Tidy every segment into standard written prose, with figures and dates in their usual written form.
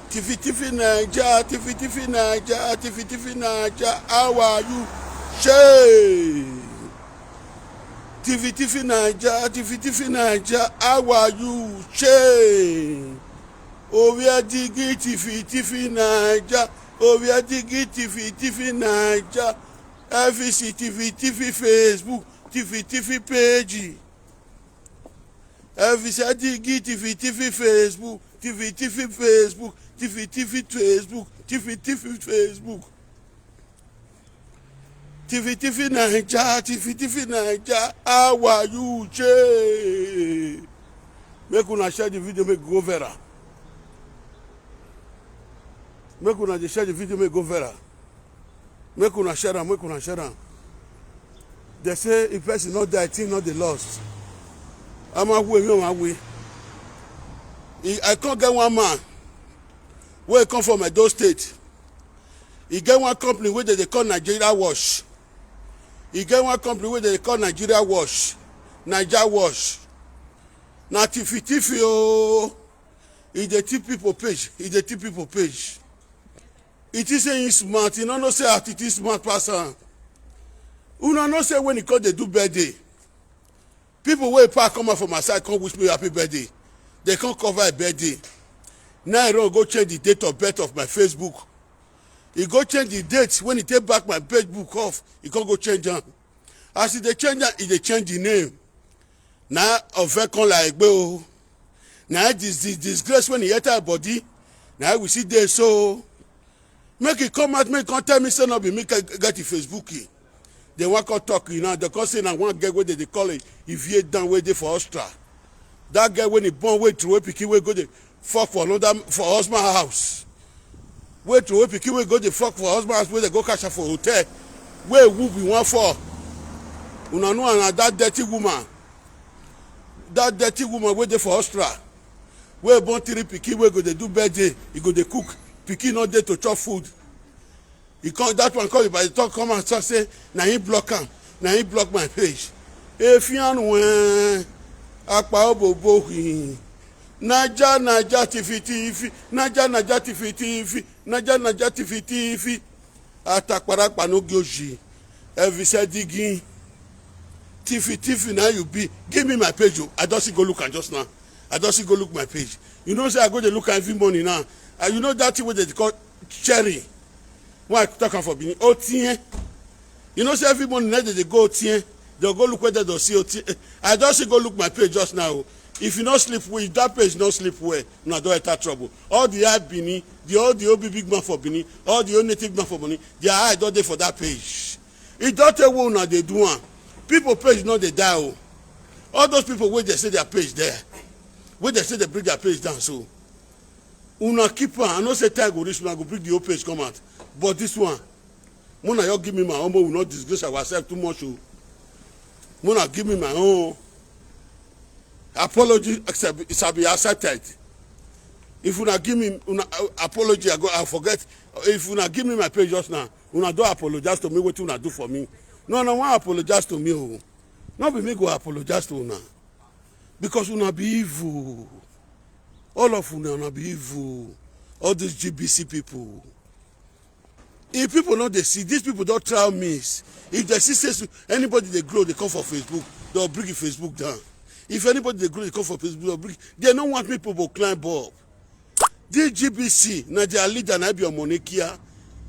TV Naija, TV Naija, TV Naija, how are you? Shay. TV Naija, TV Naija, how are you? Shay. Ovia digi TV Naija, Ovia digi TV Naija, FVC TV Facebook, TV page. FVC digi TV Facebook, TV Facebook, TV Facebook, TV Facebook. TV Naija, TV Naija, how are you? Che? Make una share the video, make go viral. Make una share the video, make go viral. Make una share am, make una share am. They say if person not die, thing not the lost. I'm away. I can't get one man where he come from Edo State. He get one company where they call Nigeria Wash. He get one company where they call Nigeria Wash. Niger Wash. Now tiffy oh. He the tip people page. He the tip people page. It is saying smart. You know say at it is smart person. You know say when he call they do birthday. People wey park come out from my side come wish me happy birthday. They can't cover a birthday. Now I don't go change the date of birth of my Facebook. He go change the date when he take back my Facebook off. He can't go change them. As he they change that, he they change the name. Now of come like bo. Now this disgrace when he enter a body. Now we see there so. Make it come out, make it tell me say no be make I get the Facebook key. They want to talk, you know. They can say now one girl where they call it if you down where they for Austria. That guy when he born way through picky way go the fuck for another for husband house. Way through picky way go the fuck for husband house where they go cash for hotel. Where who be one for? Una know that dirty woman. That dirty woman where they for Austria. Where born three picky way go they do birthday. He go they cook. Picky not there to chop food. He come that one call you by the talk come and start say na he block am. Na he block my page. If you know apa obobo Naija TV Naija TV atakpara pano gyoji every said digging TV now you be give me my page. I just go look and just now I just go look my page. You know say I go to look every morning now and you know that thing what they call cherry. Why I talk for being OTN? You know, say every morning they go OTN, they'll go look whether they'll see OTN. I just go look my page just now. If you not sleep well, if that page not sleep well, no, don't have trouble. All the Bini, all the OB big man for Bini, all the native man for Bini, their eye don't there for that page. It don't tell what now they do one. People page no they die. All those people where they say their page there, where they say they bring their page down. So, una keep on. I know say time go reach me, I go bring the old page come out. But this one, Mona, you give me my own, we will not disgrace ourselves too much. Mona, give me my own. Apology, it shall be accepted. If you not give me apology, I forget. If you not give me my page just now, you not don't apologize to me. What you not do for me? No, one apologize to me. Oh. Not be me go apologize to una. Because you not be evil. All of you not be evil. All these GBC people. If people know they see, these people don't try miss. If they see anybody they grow, they come for Facebook, they'll bring Facebook down. If anybody they grow, they come for Facebook, they'll bring. They don't want people to climb up. This GBC, now their leader, now be a monarchia.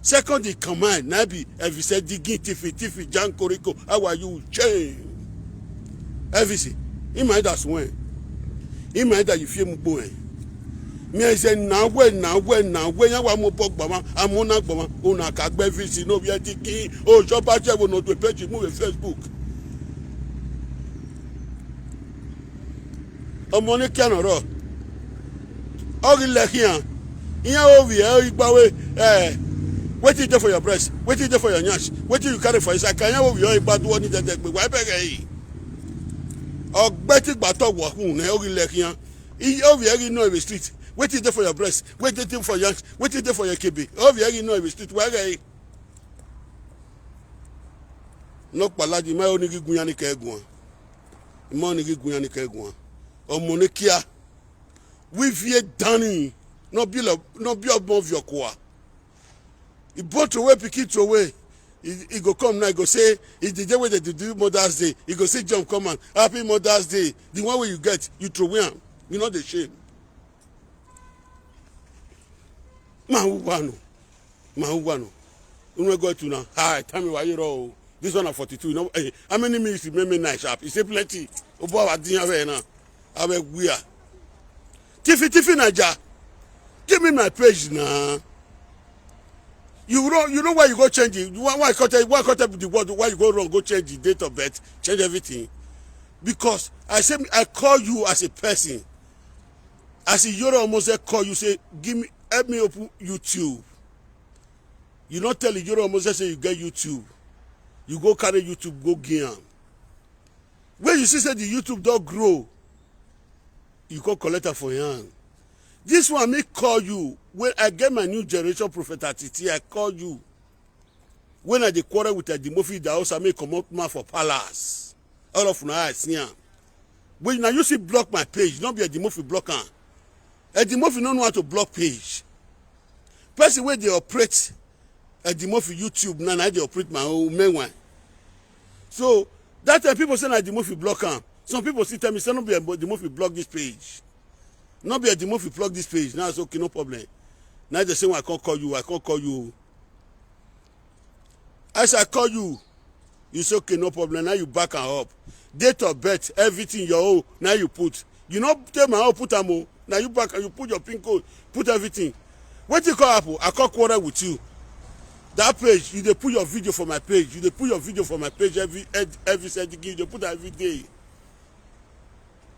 Second in command, now be, if you said, Digi, Tiffy, Jan Koriko, how are you? Change. Everything. In my that's when. In my that you feel me boy. Me I say now when you want more pork bama amona bama una ka gbe visi no be tiki o job ache wo no to page move Facebook omo ni kan ro ori le kian iyan o wi e igba we wetin dey for your breast wetin dey for your nyash wetin you carry for inside kan yan o wi o igba do ni dede gbe wa bere yi ogbe ti gba to wo hun ne ori le kian I o wi e no e street. Wait there for your breast. Wait there for your. Wait there for your KB. Oh, you know every street. Where are you? No paladi. My only guyani kegwan. My only guyani kegwan. Omonekia. We vie Danny. no be above your core. He bought away, pick away. He go come now, he go say, it's the day where they do Mother's Day. He go say, John, come on, happy Mother's Day. The one where you get, you throw away. You know the shame. Mahuwano. You go to now. Hi, tell me why you roll. This one at 42. You know, hey, how many minutes you make me nice sharp? You say plenty. Obo wa din away now. Awe guya. Tiffy Naija. Give me my page now. You know why you go change it? Why cut the word? Why you go wrong? Go change the date of birth, change everything. Because I call you as a person. As a Yoruba almost call you, say, help me open YouTube. You not tell the Yoruba almost say you get YouTube. You go carry YouTube, go game. When you see say the YouTube don't grow, you go collect it for you. This one may call you. When I get my new generation Prophet Atiti, I call you. When I quarrel with Edimofi, the house I may come up for palace. All of now I see. When now you see block my page, not be Edimofi blocker. Edimofi don't know how to block page. Person where they operate Edimofi YouTube, now they operate my own main one. So that time people say Edimofi blocker. Some people still tell me, say no be Edimofi block this page. Not be Edimofi plug this page. Now it's okay, no problem. Now they say, well, I can't call you. As I call you, you say, okay, no problem. Now you back and up. Date of birth, everything your own. Now you put. You know, tell my own, put them. Now you back and you put your pin code, put everything. What you call Apple? I call quarrel with you. That page, you they put your video for my page. You they put your video for my page every Saturday. You put that every day.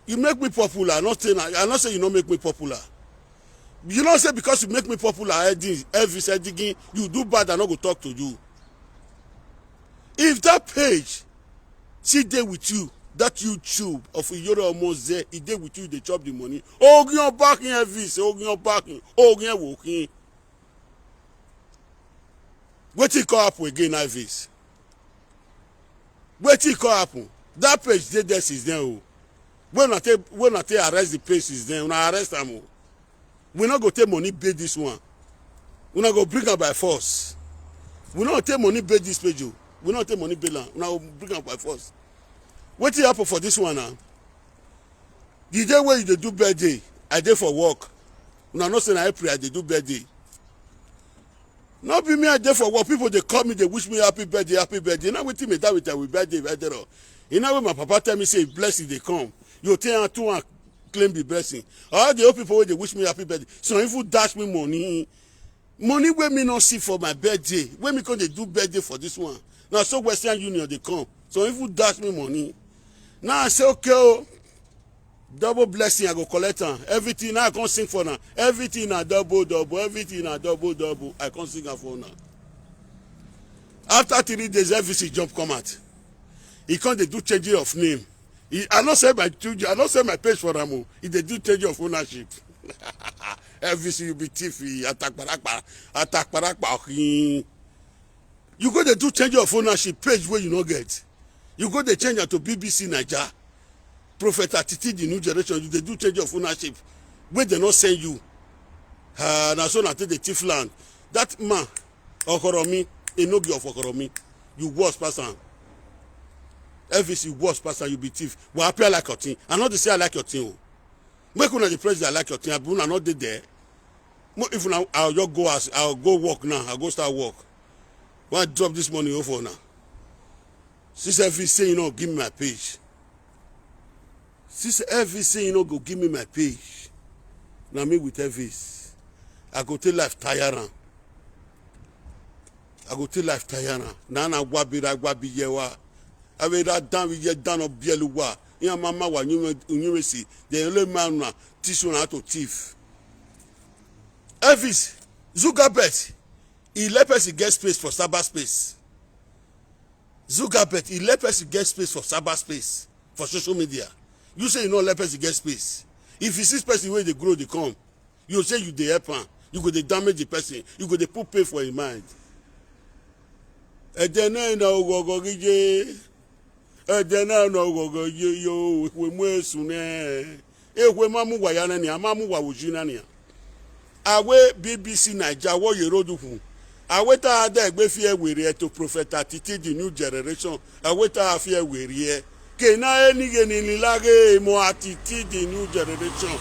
You make me popular. I'm not saying you don't make me popular. You don't say because you make me popular every Saturday, you do bad and not go talk to you. If that page sit there with you, that YouTube of Yoruba almost there, it there with you, they chop the money. Oh, you're backing every, oh, you're backing, oh, you're walking. What you call up again, Ivis? What you call up? That page there is there. When I take arrest the places, then when I arrest them, we not go take money pay this one. We not go bring her by force. We not take money pay this page. We not take money pay land. We not bring her by force. What happen for this one now? The day where you do birthday, I dey for work. Una not saying April I dey do birthday. Not be me I dey for work. People they call me, they wish me happy birthday, happy birthday. Now wait till me that with birthday. You know when my papa tell me say blessing they come. You take two and claim the blessing. All the old people where they wish me happy birthday. So if you dash me money where me not see for my birthday, where me come they do birthday for this one. Now so Western Union they come. So if you dash me money, now I say okay, oh, double blessing I go collect them. Everything now I can't sing for now. Everything na double, everything na double. I can't sing for now. After 3 days, everything jump come out. He can't they do changing of name. I not say my children, I not say my page for them. If they do change of ownership, everything you be thief, attack barak. You go to do change of ownership page where you not get. You go to change it to BBC Naija, Prophet Atiti, the new generation. They do change of ownership where they not send you. Na so na take the thief land. That man, Okoromi, Enogi of Okoromi, you worse person. FVC worst person, you be thief. But I appear like your thing. I not to say I like your thing. Make una the president I like your thing. I not there. If now I'll just go I'll go work now. I'll go start work. Why drop this money over now? Since FVC you know give me my page. Since FVC you know go give me my page. Now me with FVC. I go take life tiring. Now na wabi yewa. Avec la dame, il y a dans nos bielois. Il y a maman ou une si. Des le man tissu na to thief. Elvis, Zugabet, il let person get space for cyberspace. Zugabet, il let person get space for cyberspace for social media. You say you know let person get space. If you see person where they grow, they come. You say you dey help am. You go dey damage the person. You go dey put pain for his mind. Edena na ogogogije. Edena na ogogoje yo we mu esune. Ehwe mamu wa ya na ni amamu wa wujina ni. Awe BBC Naija wo yeroduhu. Awe ta ada egbe fi ewere to Prophet Titi the new generation. Awe ta fi ewere ke na enige ni lilage mo Atiti the new generation.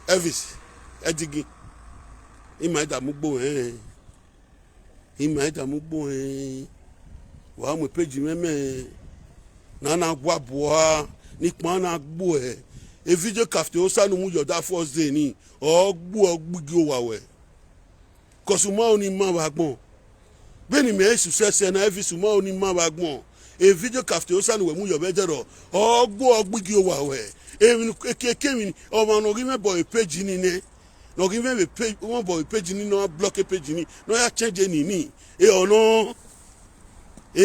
Elvis edigi imaida mugbo imaida mugbo wa mo page meme na gwa boa ni pon na gbo e video kafte o sanu mu yoda first day ni ogbu ogbigi o wawe kosuma oni ma wagbon beni me success na Elvis ma oni ma wagbon e video kafte o sanu we mu yo bedero ogbu ogbigi o wawe kemi o ma no give boy page ni ne no give me page one boy page ni no block page ni no ya change ni e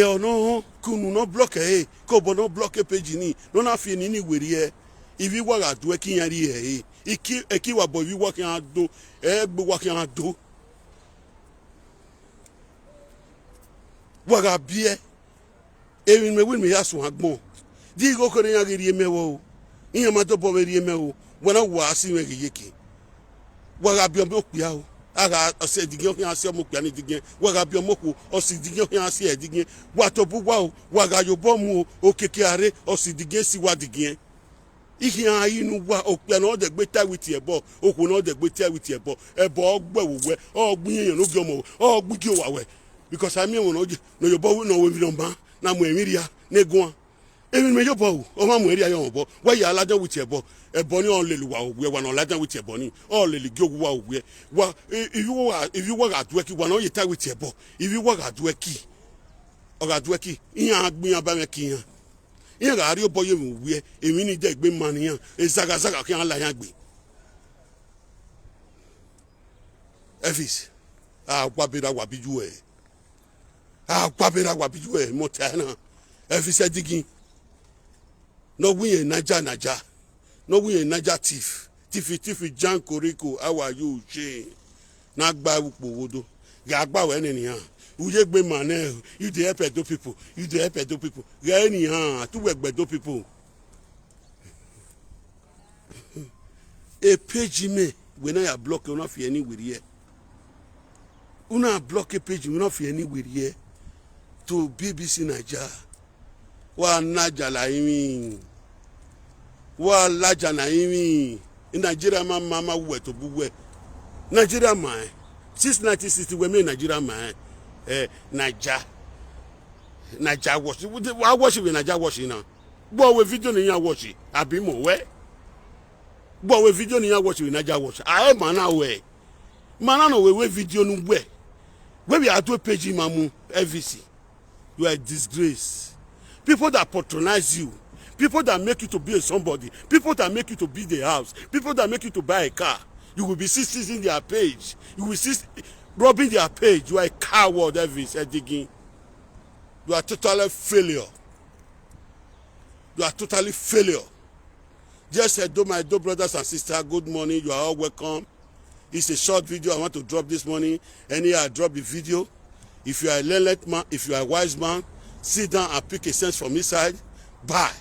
ono kunu no block ko bo no block page ni no na fi ni weri ivi wa ga do ki yan ri iki wa boy wi wa ki an do gbe wa ki an do wa ga bie ewin me win me ya so agbon di go ko ni yan ri mewo iyan ma to bo me ri mewo wona wa si me yeke wa ga bie mo pia o aga ose digin yan si mo pia ni digin wa ga bie mo ko osi digin yan si e digin wa to bu wa o wa ga yo bo mu o keke are osi digin si wa digin ihe ayinu wa opia no de gbeta with ebo okun no de gbeta with ebo ogbewowe ogbun yan no gbomo ogbigi o wawe because I mean no yo bo no we no ma na mo emiria negun emi me yo bo o ma mo eri ayo bo wa ya aladan with ebo ni on le luwa owe wa no aladan with ebo ni o le li gyogu wa owe wa if you wa adu eki wa no yeta with ebo if you wa adu eki o adu eki iyan agbin aba me kiyan iyan ga ri oboye mu we emi ni je gbe maniyan zaga ki an la yan gbe Elvis gwabira gwabiju gwabira gwabiju mo tana Elvis digin no win naja no win naja thief Jan Koriko how are you she na gba upo wodo ga gba we eniyan uye gbe mane you dey help edo people ga eniyan tu we gbedo people e page me we na ya block una fi any with here una block a page we na fi any with here to BBC Naija wa naja la imi wa laja na imi in Nigeria mama we to buwe Nigeria man since 1960 we made Nigeria man Naija watch wa watch we Naija watch now bo we video ni yan watch abi mo we bo we video ni yan watch we Naija watch I man na we man no we video nu we be ado page mamu FVC you are a disgrace. People that patronize you, people that make you to be a somebody, people that make you to build a house, people that make you to buy a car, you will be seizing their page. You will see robbing their page. You are a coward, Elvis Edigin. You are totally failure. You are totally failure. Just said, my brothers and sisters, good morning. You are all welcome. It's a short video I want to drop this morning. Anyhow, I drop the video. If you are a learned man, if you are a wise man, sit down and pick a sense from inside. Bye.